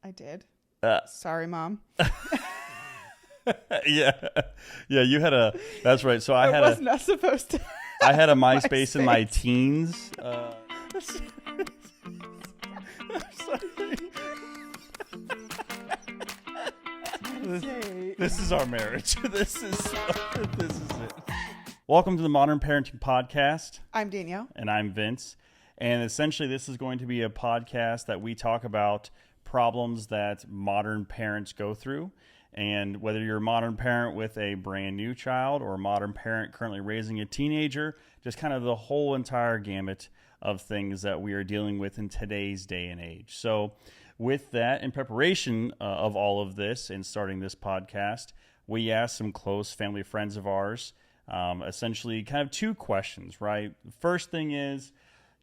I did. Uh, Sorry, Mom. yeah, you had a. That's right. So I was not supposed to. I had a MySpace in my teens. I'm sorry. This is our marriage. This is it. Welcome to the Modern Parenting Podcast. I'm Danyelle. And I'm Vince. And essentially, this is going to be a podcast that we talk about problems that modern parents go through. And whether you're a modern parent with a brand new child or a modern parent currently raising a teenager, just kind of the whole entire gamut of things that we are dealing with in today's day and age. So with that, in preparation of all of this and starting this podcast, we asked some close family friends of ours, essentially kind of two questions, right? The first thing is,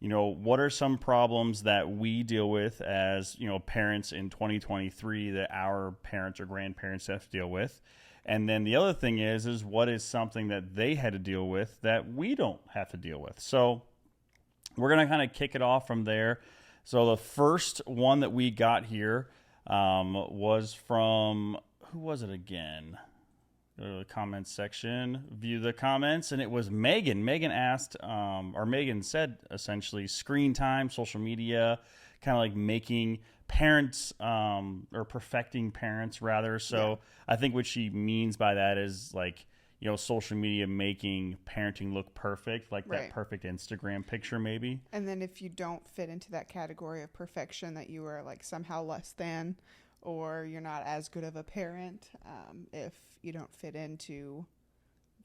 what are some problems that we deal with as, parents in 2023 that our parents or grandparents have to deal with? And then the other thing is what is something that they had to deal with that we don't have to deal with? So we're going to kind of kick it off from there. So the first one that we got here was from, who was it again? Go to the comments section, view the comments, and it was Megan. Megan asked, or Megan said essentially, screen time, social media, kind of like making parents, or perfecting parents rather. So yeah. I think what she means by that is like, social media making parenting look perfect, like that perfect Instagram picture maybe. And then if you don't fit into that category of perfection, that you are like somehow less than, or you're not as good of a parent, if you don't fit into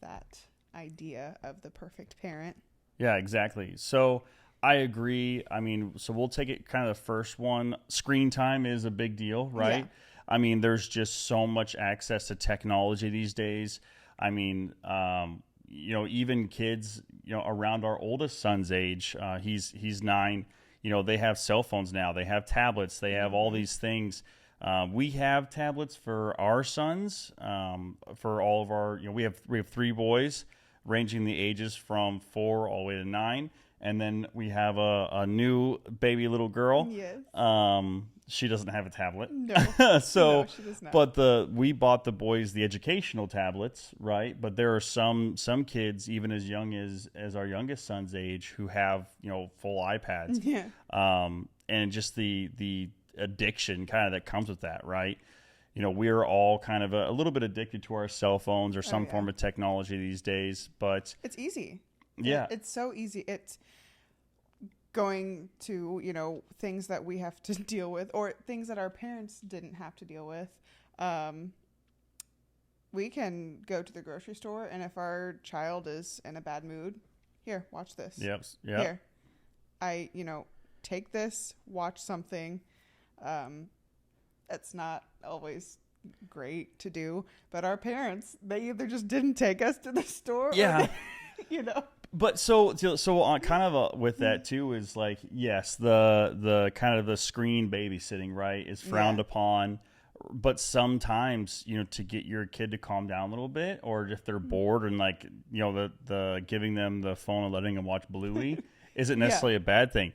that idea of the perfect parent. Yeah, exactly. So I agree. I mean, so we'll take it kind of the first one. Screen time is a big deal, right? Yeah. I mean, there's just so much access to technology these days. I mean, even kids, around our oldest son's age, he's 9, they have cell phones now, they have tablets, they have all these things. We have tablets for our sons, for all of our, we have 3 boys ranging the ages from 4 all the way to 9. And then we have a new baby little girl. Yes. She doesn't have a tablet. No. So, no, she does not. But we bought the boys the educational tablets, right? But there are some kids, even as young as our youngest son's age, who have, full iPads. Yeah. And just the addiction kind of that comes with that, right? We're all kind of a little bit addicted to our cell phones or some form of technology these days, but it's easy. Yeah. It's so easy. It's going to, things that we have to deal with or things that our parents didn't have to deal with. We can go to the grocery store, and if our child is in a bad mood, here, watch this. Yep. Here, I, take this, watch something. It's not always great to do, but our parents, they either just didn't take us to the store, yeah, or they, But so on kind of with that too is like, yes, the kind of the screen babysitting, right, is frowned upon, but sometimes, to get your kid to calm down a little bit, or if they're bored and like, the giving them the phone and letting them watch Bluey isn't necessarily a bad thing.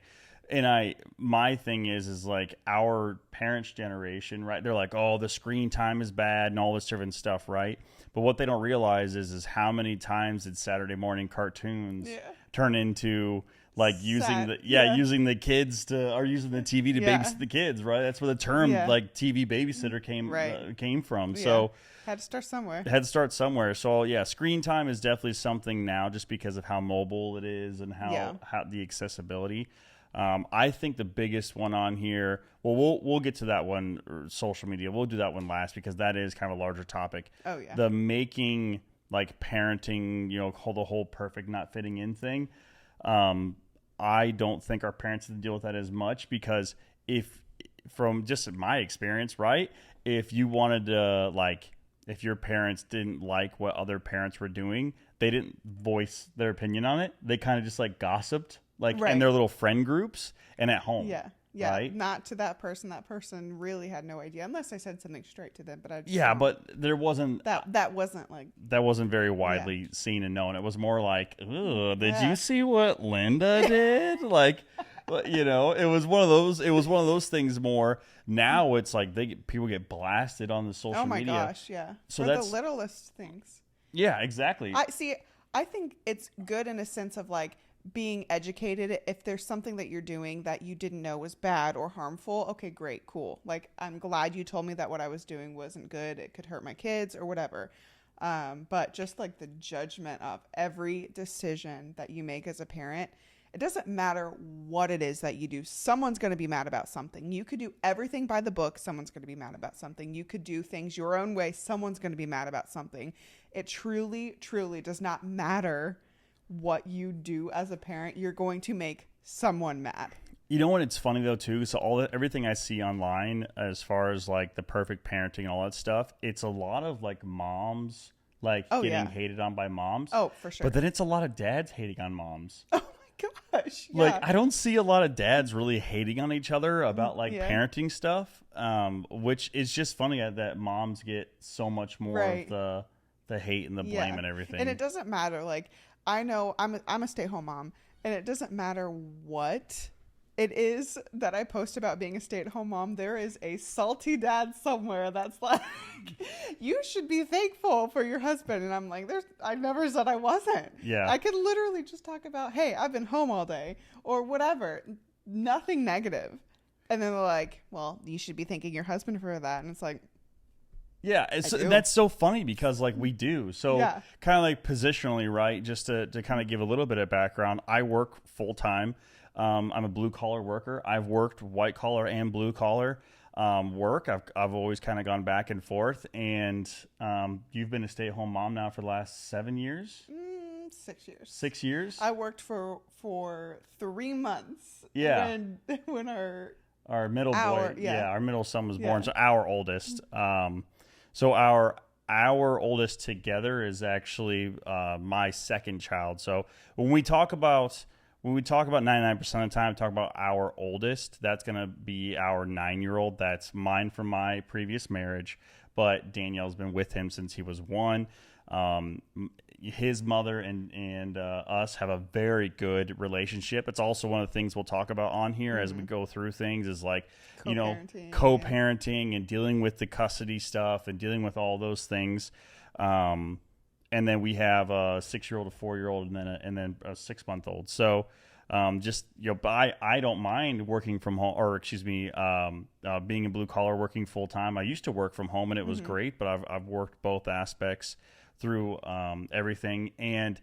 And my thing is like our parents' generation, right? They're like, oh, the screen time is bad and all this different stuff, right? But what they don't realize is how many times did Saturday morning cartoons turn into like using the kids or using the TV to babysit the kids, right? That's where the term like TV babysitter came from. Yeah. So had to start somewhere. So screen time is definitely something now, just because of how mobile it is and how the accessibility. I think the biggest one on here, well, we'll get to that one, or social media. We'll do that one last because that is kind of a larger topic. Oh, yeah. The making, like, parenting, the whole perfect not fitting in thing. I don't think our parents had to deal with that as much because from just my experience, right, if you wanted to, if your parents didn't like what other parents were doing, they didn't voice their opinion on it. They kind of just, gossiped. In their little friend groups and at home. Yeah. Right? Not to that person. That person really had no idea, unless I said something straight to them. But but there wasn't that wasn't very widely seen and known. It was more like, did you see what Linda did? But it was one of those things more. Now it's like people get blasted on the social media. Oh my gosh, yeah. So For that's the littlest things. Yeah, exactly. I think it's good in a sense of like being educated. If there's something that you're doing that you didn't know was bad or harmful, okay, great, cool. Like, I'm glad you told me that what I was doing wasn't good. It could hurt my kids or whatever. But just like the judgment of every decision that you make as a parent, it doesn't matter what it is that you do. Someone's going to be mad about something. You could do everything by the book. Someone's going to be mad about something. You could do things your own way. Someone's going to be mad about something. It truly, truly does not matter what you do as a parent. You're going to make someone mad. You know what? It's funny though too. So everything I see online as far as like the perfect parenting and all that stuff, it's a lot of like moms getting hated on by moms. Oh, for sure. But then it's a lot of dads hating on moms. Oh my gosh. Yeah. Like, I don't see a lot of dads really hating on each other about like parenting stuff, which is just funny that moms get so much more of the hate and the blame and everything. And it doesn't matter. Like, I know I'm a stay-at-home mom, and it doesn't matter what it is that I post about being a stay-at-home mom. There is a salty dad somewhere that's like, you should be thankful for your husband. And I'm like, I never said I wasn't. Yeah. I could literally just talk about, hey, I've been home all day or whatever. Nothing negative. And then they're like, well, you should be thanking your husband for that. And it's like, yeah, that's so funny because like we do. So kind of like positionally, right? Just to kind of give a little bit of background, I work full time. I'm a blue collar worker. I've worked white collar and blue collar work. I've always kind of gone back and forth. And you've been a stay at home mom now for the last 7 years. 6 years. 6 years. I worked for 3 months. Yeah. When our middle boy, our middle son was born. So our oldest. So our oldest together is actually my second child. So when we talk about 99% of the time, talk about our oldest, that's going to be our 9-year-old. That's mine from my previous marriage, but Danielle's been with him since he was 1. His mother and us have a very good relationship. It's also one of the things we'll talk about on here as we go through things is like, co-parenting and dealing with the custody stuff and dealing with all those things. And then we have a 6-year-old, a 4-year-old, and then a 6-month-old. So I don't mind working from home, or being in blue collar, working full time. I used to work from home and it was great, but I've worked both aspects through everything, and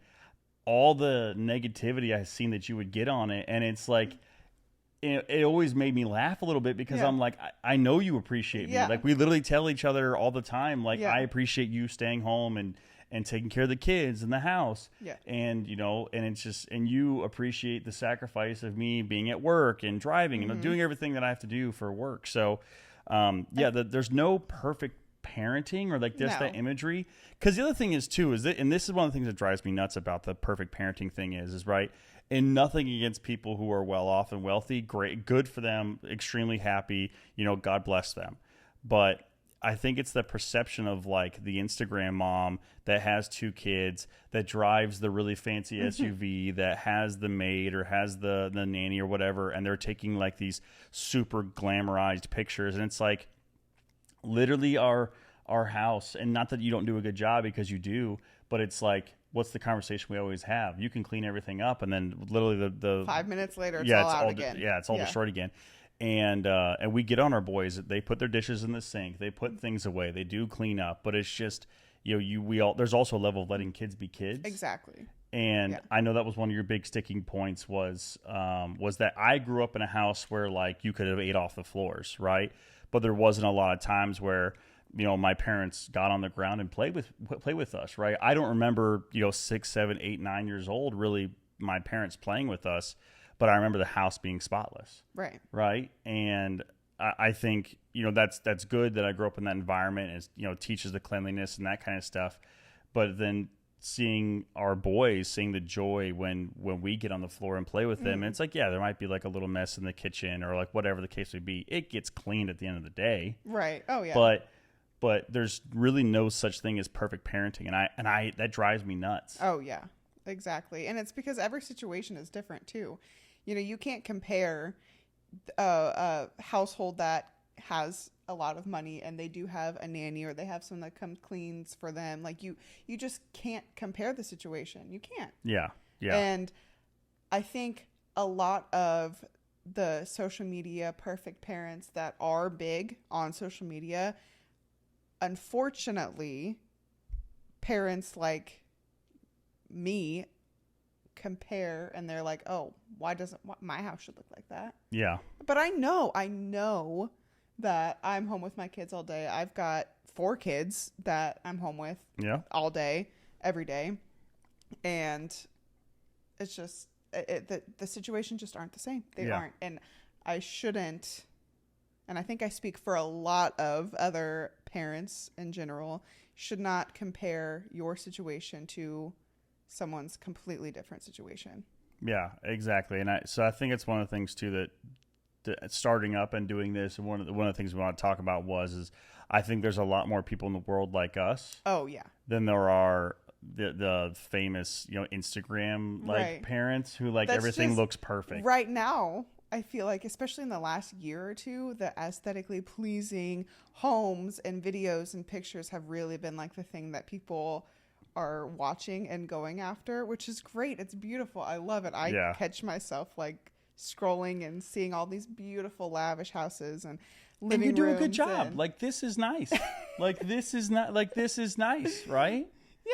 all the negativity I've seen that you would get on it, and it's like it always made me laugh a little bit because I'm like, I know you appreciate me. Like, we literally tell each other all the time, like, I appreciate you staying home and taking care of the kids in the house. And and it's just, and you appreciate the sacrifice of me being at work and driving and doing everything that I have to do for work. So there's no perfect parenting or like just that imagery, because the other thing is too is that, and this is one of the things that drives me nuts about the perfect parenting thing is right, and nothing against people who are well off and wealthy, great, good for them, extremely happy, God bless them, but I think it's the perception of like the Instagram mom that has 2 kids, that drives the really fancy SUV, that has the maid or has the nanny or whatever, and they're taking like these super glamorized pictures, and it's like, literally our house, and not that you don't do a good job, because you do, but it's like, what's the conversation we always have? You can clean everything up, and then literally the 5 minutes later, it's all out again. It's all destroyed again. And we get on our boys. They put their dishes in the sink. They put things away. They do clean up. But it's just, there's also a level of letting kids be kids. Exactly. And I know that was one of your big sticking points was that I grew up in a house where like you could have ate off the floors, right? But there wasn't a lot of times where, my parents got on the ground and played with us, right? I don't remember, 6, 7, 8, 9 years old, really, my parents playing with us, but I remember the house being spotless. Right. Right. And I think, that's good that I grew up in that environment, and, teaches the cleanliness and that kind of stuff. But then seeing our boys, seeing the joy when we get on the floor and play with them, and it's like, there might be like a little mess in the kitchen or like whatever the case would be. It gets cleaned at the end of the day. Right. Oh yeah. But there's really no such thing as perfect parenting. And I that drives me nuts. Oh yeah, exactly. And it's because every situation is different too. You can't compare a household that has a lot of money and they do have a nanny or they have someone that comes cleans for them. Like you just can't compare the situation. You can't. Yeah. Yeah. And I think a lot of the social media perfect parents that are big on social media, unfortunately, parents like me compare and they're like, oh, why doesn't my house should look like that? Yeah. But I know that I'm home with my kids all day. I've got 4 kids that I'm home with all day, every day. And it's just, the situations just aren't the same. They aren't. And I shouldn't, and I think I speak for a lot of other parents in general, should not compare your situation to someone's completely different situation. Yeah, exactly. And so I think it's one of the things too that starting up and doing this, and one of the things we want to talk about is I think there's a lot more people in the world like us. Oh yeah. Than there are the famous, Instagram parents who everything looks perfect. Right now, I feel like, especially in the last year or two, the aesthetically pleasing homes and videos and pictures have really been like the thing that people are watching and going after, which is great. It's beautiful. I love it. I catch myself scrolling and seeing all these beautiful lavish houses and living rooms. And you do a good job. This is nice. This is nice, right?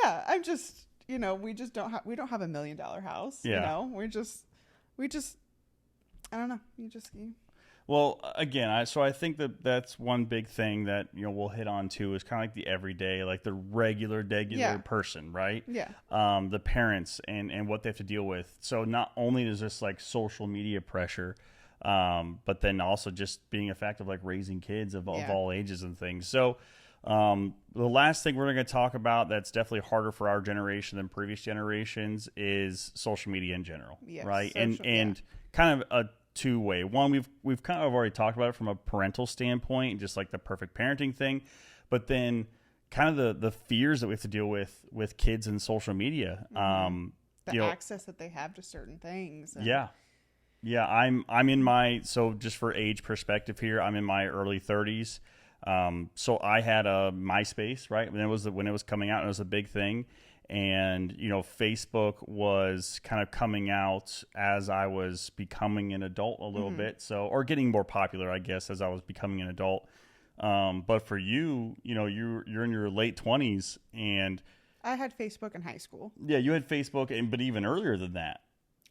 Yeah, I'm just, we don't have $1 million house. Yeah. We just, I don't know. Well, again, so I think that's one big thing that, we'll hit on too is kind of like the everyday, like the regular person, right? Yeah. The parents and what they have to deal with. So not only is this social media pressure, but then also just being a fact of raising kids of all ages and things. So, the last thing we're going to talk about that's definitely harder for our generation than previous generations is social media in general, right? And kind of a two-way. One, we've kind of already talked about it from a parental standpoint, just like the perfect parenting thing, but then kind of the fears that we have to deal with kids and social media. The access that they have to certain things. Yeah. I'm in my, so just for age perspective here, I'm in my early 30s. So I had a MySpace, right? When it was coming out, it was a big thing. And, Facebook was kind of coming out as I was becoming an adult a little bit. So, or getting more popular, I guess, as I was becoming an adult. But for you, you're in your late 20s and I had Facebook in high school. Yeah, you had Facebook, but even earlier than that.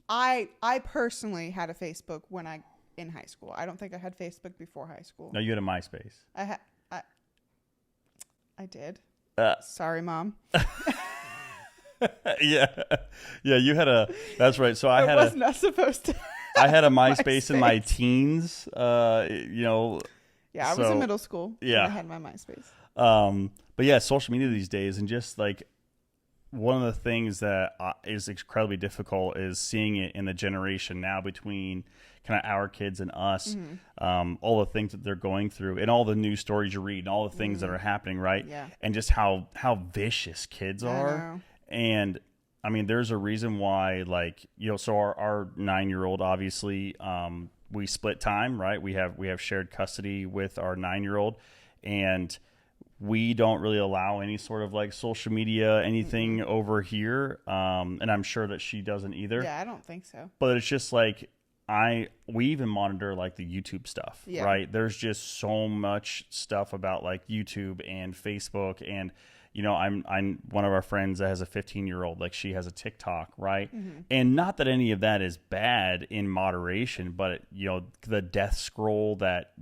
I personally had a Facebook in high school. I don't think I had Facebook before high school. No, you had a MySpace. I did. Sorry, Mom. Yeah, you had that's right. So I was not supposed to. I had a MySpace in my teens. Yeah, I was in middle school. Yeah, when I had my MySpace. But yeah, social media these days, and just one of the things that is incredibly difficult is seeing it in the generation now between kind of our kids and us, all the things that they're going through and all the news stories you read and all the things that are happening, right? Yeah. And just how vicious kids are. And I mean, there's a reason why, so our 9-year-old, obviously, we split time, right? We have shared custody with our 9-year-old, and we don't really allow any sort of social media, anything over here. And I'm sure that she doesn't either. Yeah, I don't think so. But it's just we even monitor the YouTube stuff, right? There's just so much stuff about YouTube and Facebook, and I'm one of our friends that has a 15-year-old, she has a TikTok, right? And not that any of that is bad in moderation, but the death scroll that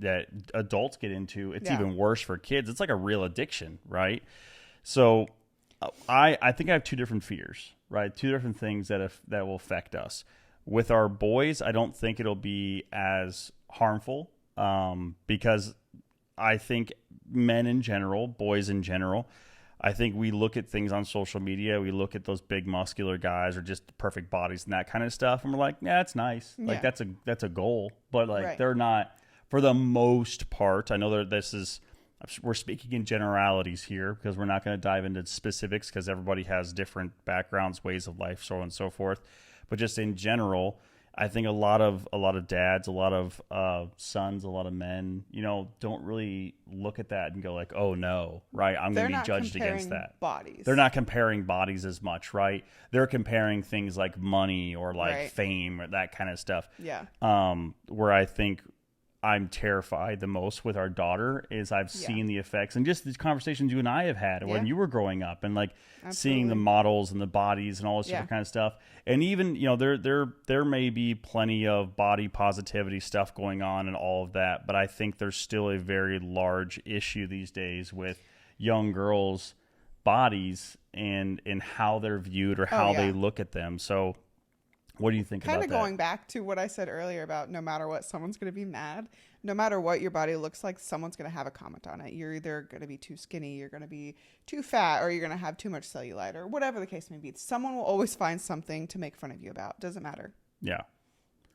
adults get into, it's even worse for kids. It's like a real addiction, right? So I think I have two different fears, right? Two different things that will affect us. With our boys, I don't think it'll be as harmful because I think men in general, boys in general, I think we look at things on social media. We look at those big muscular guys or just perfect bodies and that kind of stuff. And we're like, yeah, it's nice. Yeah. That's a goal, but they're not, for the most part. I know that we're speaking in generalities here because we're not going to dive into specifics because everybody has different backgrounds, ways of life, so on and so forth. But just in general, I think a lot of dads, a lot of sons, a lot of men, don't really look at that and go like, oh no, right? I'm going to be judged against that. Bodies. They're not comparing bodies as much, right? They're comparing things like money or like fame or that kind of stuff. Yeah. Where I think I'm terrified the most with our daughter is I've seen the effects and just these conversations you and I have had when you were growing up and like seeing the models and the bodies and all this different kind of stuff. And even, there may be plenty of body positivity stuff going on and all of that, but I think there's still a very large issue these days with young girls' bodies and how they're viewed or how they look at them. So what do you think about that? Kind of going back to what I said earlier about no matter what, someone's going to be mad. No matter what your body looks like, someone's going to have a comment on it. You're either going to be too skinny, you're going to be too fat, or you're going to have too much cellulite, or whatever the case may be. Someone will always find something to make fun of you about. Doesn't matter. Yeah.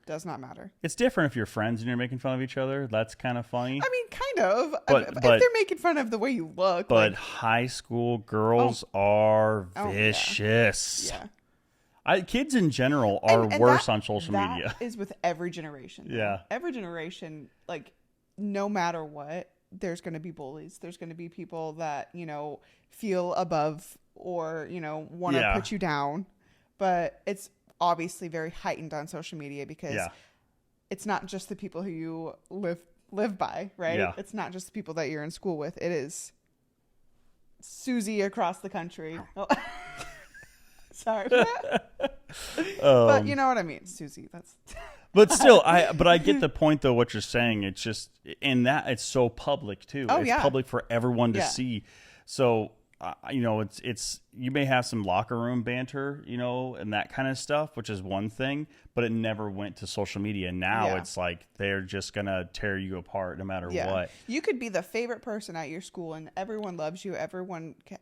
Does not matter. It's different if you're friends and you're making fun of each other. That's kind of funny. I mean, kind of. But if they're making fun of the way you look. But high school girls are vicious. Yeah. Kids in general are worse on social media. That is with every generation. Yeah. Every generation, like, no matter what, there's going to be bullies. There's going to be people that, feel above or, want to put you down. But it's obviously very heightened on social media because it's not just the people who you live by, right? Yeah. It's not just the people that you're in school with. It is Susie across the country. Oh. Sorry. But you know what I mean, Susie. That's. But still, I get the point though. What you're saying, it's just in that it's so public too. It's public for everyone to see. So it's you may have some locker room banter, and that kind of stuff, which is one thing, but it never went to social media. Now it's like they're just gonna tear you apart no matter what. You could be the favorite person at your school, and everyone loves you.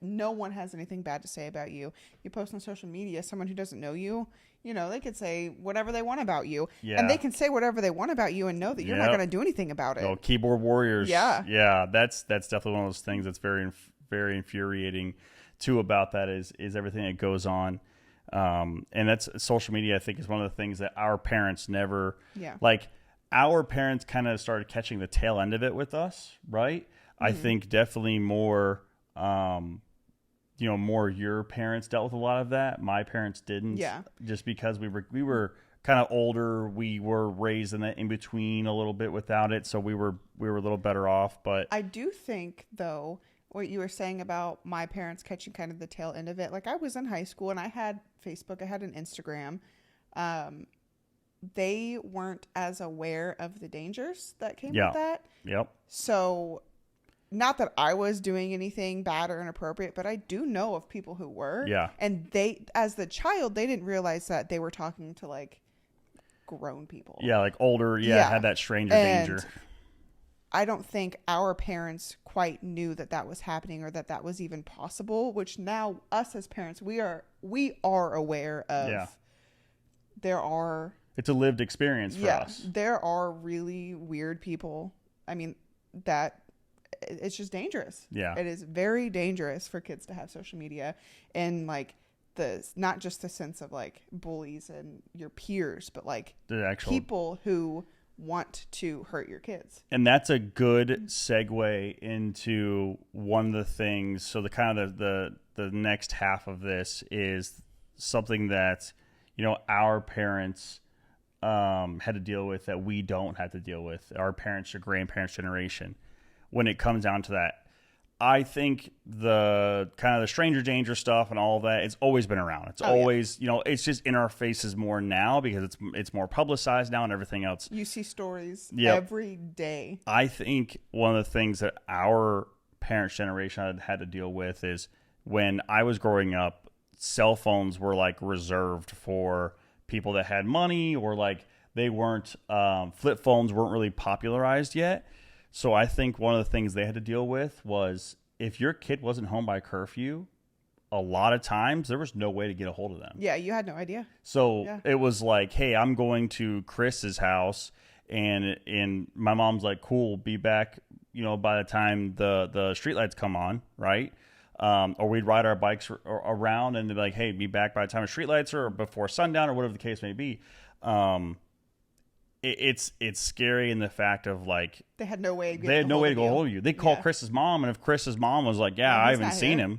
No one has anything bad to say about you. You post on social media, someone who doesn't know you, they could say whatever they want about you, and they can say whatever they want about you and know that you're not gonna do anything about it. Oh, keyboard warriors. Yeah. That's definitely one of those things that's very very infuriating too about that is everything that goes on. And that's social media, I think, is one of the things that our parents never like. Our parents kind of started catching the tail end of it with us, right? Mm-hmm. I think definitely more more your parents dealt with a lot of that. My parents didn't. Just because we were kind of older, we were raised in the in between a little bit without it, so we were a little better off. But I do think though, what you were saying about my parents catching kind of the tail end of it. Like, I was in high school and I had Facebook, I had an Instagram. They weren't as aware of the dangers that came with that. Yep. So, not that I was doing anything bad or inappropriate, but I do know of people who were. Yeah. And they, as the child, they didn't realize that they were talking to like grown people. Yeah, like older. Yeah. Had that stranger danger. I don't think our parents quite knew that was happening or that was even possible, which now us as parents, we are aware of. Yeah. It's a lived experience for us. There are really weird people. I mean, that it's just dangerous. Yeah. It is very dangerous for kids to have social media and like not just the sense of like bullies and your peers, but like the actual people who want to hurt your kids. And that's a good segue into one of the things. So the kind of the next half of this is something that, our parents had to deal with that we don't have to deal with, our parents or grandparents generation. When it comes down to that, I think the kind of the stranger danger stuff and all of that, it's always been around. It's always, it's just in our faces more now because it's more publicized now and everything else. You see stories every day. I think one of the things that our parents' generation had to deal with is when I was growing up, cell phones were like reserved for people that had money or like they weren't, flip phones weren't really popularized yet. So I think one of the things they had to deal with was if your kid wasn't home by curfew, a lot of times there was no way to get a hold of them. Yeah, you had no idea. So it was like, hey, I'm going to Chris's house, and my mom's like, cool, be back, by the time the streetlights come on, right? Or we'd ride our bikes around and they'd be like, hey, be back by the time of streetlights or before sundown or whatever the case may be. it's scary in the fact of like They had no way. They had no way to get hold of you. They call Chris's mom, and if Chris's mom was like, "Yeah, I haven't seen him,"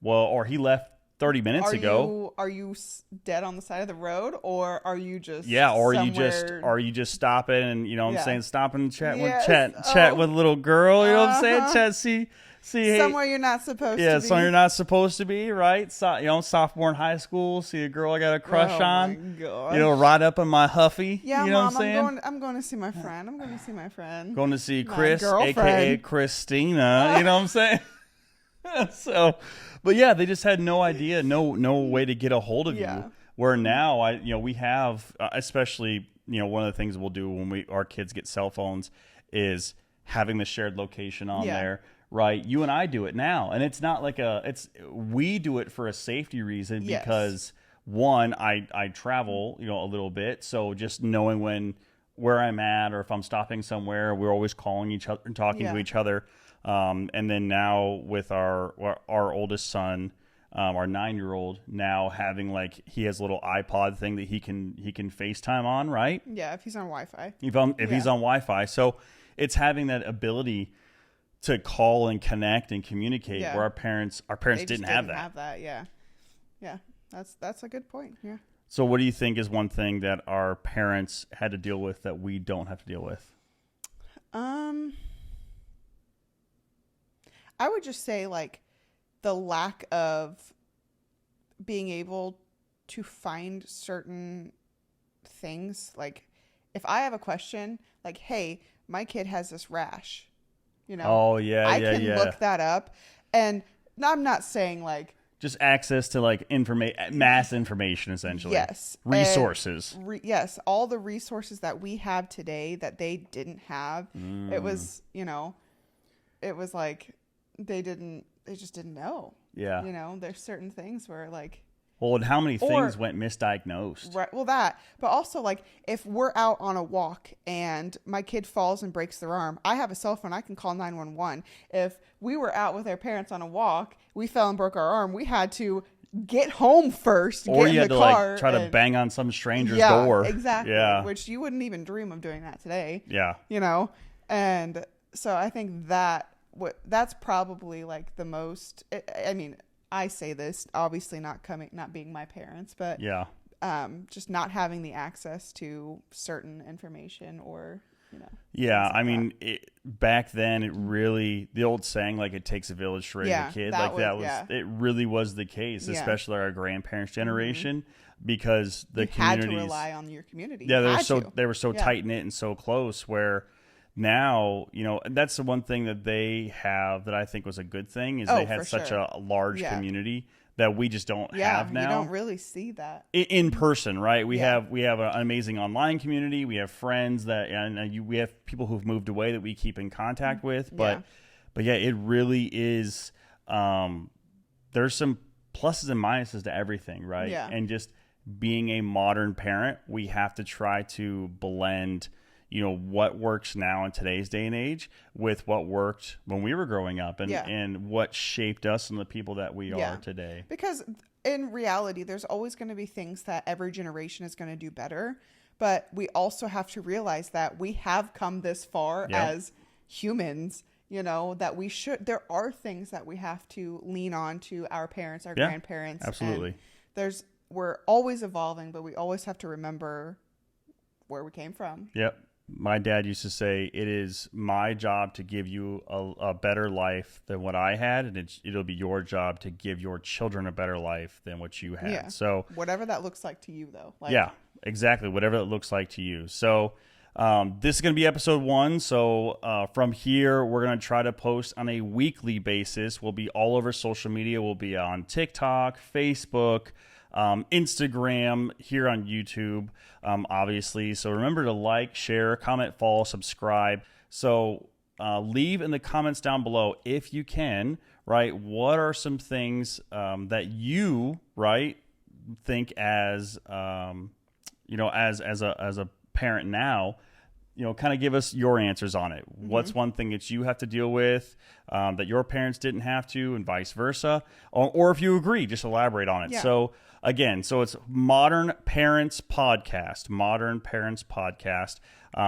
well, or he left 30 minutes ago. Are you dead on the side of the road, or are you just or somewhere... are you just stopping and you know what I'm saying, stopping and chat Yes. chat with a little girl, you know what I'm saying, chat see somewhere you're not supposed to be. somewhere you're not supposed to be, right? So, you know, sophomore in high school, see a girl I got a crush on, you know, ride up in my Huffy. Yeah, you know Mom, what I'm saying? I'm going to see my friend. I'm going to see my friend. Going to see Chris, aka Christina. You know what I'm saying? So, but yeah, they just had no idea, no way to get a hold of you. Where now, we have, especially, one of the things we'll do when our kids get cell phones is having the shared location on there. Right, you and I do it now, and it's not like we do it for a safety reason because one, I travel, a little bit, so just knowing where I'm at or if I'm stopping somewhere, we're always calling each other and talking to each other. And then now with our oldest son, our 9-year-old, now having like he has a little iPod thing that he can FaceTime on, right? Yeah, if he's on Wi-Fi. If he's on Wi-Fi, so it's having that ability to call and connect and communicate where our parents didn't have that. Yeah. That's a good point. Yeah. So what do you think is one thing that our parents had to deal with that we don't have to deal with? I would just say like the lack of being able to find certain things. Like if I have a question, like, hey, my kid has this rash, I can look that up. And I'm not saying like just access to like mass information, essentially. Yes. Resources. Yes. All the resources that we have today that they didn't have. It was, it was like they just didn't know. Yeah. There's certain things where like. Well, and how many things went misdiagnosed? Right. Well, that. But also, like, if we're out on a walk and my kid falls and breaks their arm, I have a cell phone. I can call 911. If we were out with our parents on a walk, we fell and broke our arm, we had to get home first, or get you in had the to car like try to bang on some stranger's door. Exactly. Yeah. Which you wouldn't even dream of doing that today. Yeah. And so I think that's probably like the most. I mean, I say this obviously not being my parents, but just not having the access to certain information or Yeah, I mean, back then it really, the old saying like it takes a village to raise a kid, it really was the case, especially our grandparents' generation, because the communities had to rely on your community. Yeah, they were so tight knit and so close. Where now, that's the one thing that they have that I think was a good thing is they had such a large community that we just don't have now. You don't really see that in person, right? We have an amazing online community. We have friends we have people who've moved away that we keep in contact with. But it really is. There's some pluses and minuses to everything, right? Yeah. And just being a modern parent, we have to try to blend what works now in today's day and age with what worked when we were growing up and what shaped us and the people that we are today. Because in reality, there's always going to be things that every generation is going to do better. But we also have to realize that we have come this far as humans, that there are things that we have to lean on to our parents, our grandparents. Absolutely. And we're always evolving, but we always have to remember where we came from. Yep. My dad used to say, it is my job to give you a better life than what I had, and it'll be your job to give your children a better life than what you had. Yeah. So whatever that looks like to you, though. Yeah, exactly. Whatever it looks like to you. So this is going to be episode 1. So from here, we're going to try to post on a weekly basis. We'll be all over social media. We'll be on TikTok, Facebook, Instagram, here on YouTube, obviously. So remember to like, share, comment, follow, subscribe. So leave in the comments down below, if you can, right, what are some things that you, right, think as, as a parent now, kind of give us your answers on it. What's one thing that you have to deal with that your parents didn't have to, and vice versa? Or if you agree, just elaborate on it. Yeah. So again, it's Modern Parents Podcast. Modern Parents Podcast.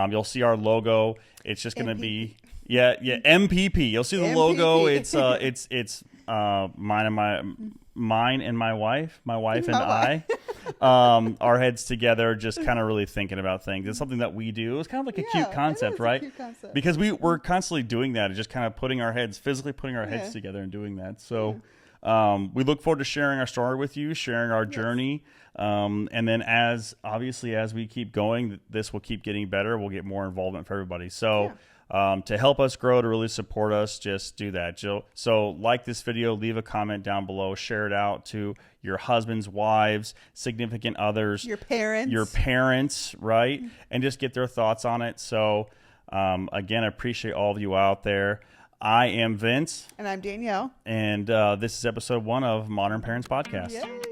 You'll see our logo. It's just going to be MPP. You'll see the logo. It's mine and my wife and I, our heads together, just kind of really thinking about things. It's something that we do. It's kind of like a cute concept, right? Cute concept. Because we're constantly doing that, and just kind of physically putting our heads together and doing that. So we look forward to sharing our story with you, sharing our journey. And then as we keep going, this will keep getting better. We'll get more involvement for everybody. So to help us grow, to really support us, just do that. So like this video, leave a comment down below, share it out to your husbands, wives, significant others, your parents, right? And just get their thoughts on it. So again, I appreciate all of you out there. I am Vince. And I'm Danielle. And this is episode 1 of Modern Parents Podcast. Yay.